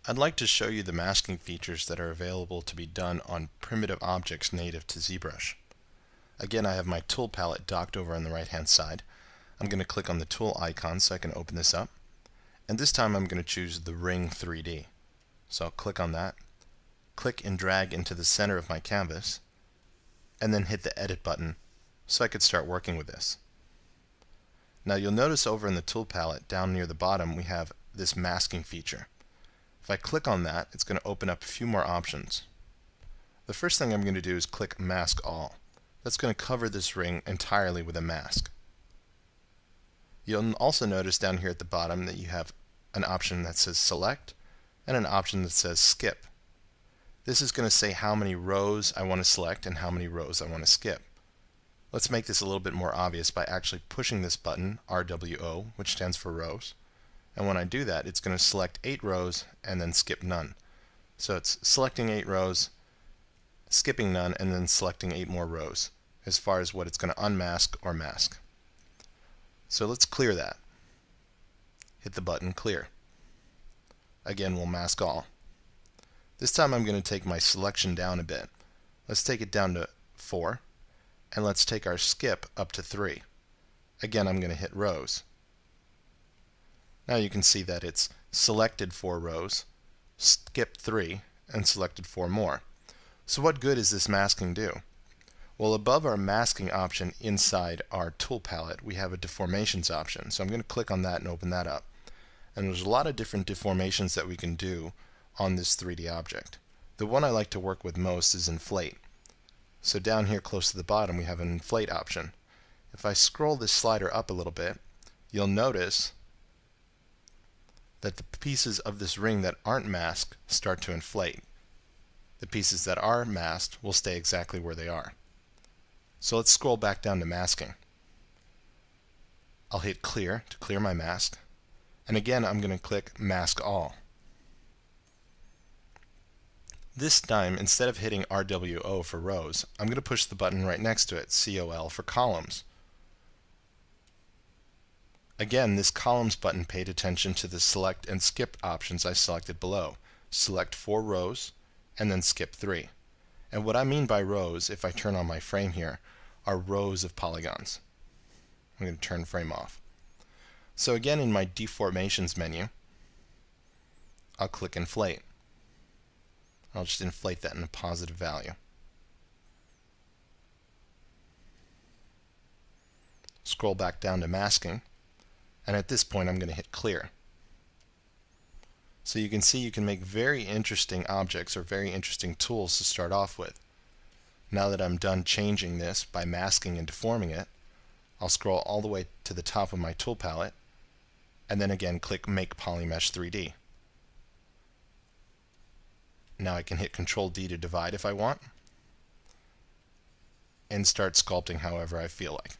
I'd like to show you the masking features that are available to be done on primitive objects native to ZBrush. Again, I have my tool palette docked over on the right hand side. I'm going to click on the tool icon so I can open this up. And this time I'm going to choose the ring 3D. So I'll click on that, click and drag into the center of my canvas, and then hit the edit button so I could start working with this. Now you'll notice over in the tool palette down near the bottom we have this masking feature. If I click on that, it's going to open up a few more options. The first thing I'm going to do is click Mask All. That's going to cover this ring entirely with a mask. You'll also notice down here at the bottom that you have an option that says Select and an option that says Skip. This is going to say how many rows I want to select and how many rows I want to skip. Let's make this a little bit more obvious by actually pushing this button, RWO, which stands for rows. And when I do that, it's going to select 8 rows and then skip none. So it's selecting 8 rows, skipping none, and then selecting 8 more rows as far as what it's going to unmask or mask. So let's clear that. Hit the button Clear. Again, we'll mask all. This time I'm going to take my selection down a bit. Let's take it down to 4, and let's take our skip up to 3. Again, I'm going to hit rows. Now you can see that it's selected 4 rows, skipped 3, and selected 4 more. So what good does this masking do? Well, above our masking option inside our tool palette, we have a deformations option. So I'm going to click on that and open that up. And there's a lot of different deformations that we can do on this 3D object. The one I like to work with most is inflate. So down here close to the bottom we have an inflate option. If I scroll this slider up a little bit, you'll notice that the pieces of this ring that aren't masked start to inflate. The pieces that are masked will stay exactly where they are. So let's scroll back down to masking. I'll hit Clear to clear my mask, and again I'm going to click Mask All. This time, instead of hitting RWO for rows, I'm going to push the button right next to it, COL for columns. Again, this columns button paid attention to the select and skip options I selected below. Select 4 rows and then skip 3. And what I mean by rows, if I turn on my frame here, are rows of polygons. I'm going to turn frame off. So again, in my deformations menu, I'll click Inflate. I'll just inflate that in a positive value. Scroll back down to masking, and at this point I'm going to hit Clear. So you can see you can make very interesting objects or very interesting tools to start off with. Now that I'm done changing this by masking and deforming it, I'll scroll all the way to the top of my tool palette and then again click Make Polymesh 3D. Now I can hit Ctrl D to divide if I want and start sculpting however I feel like.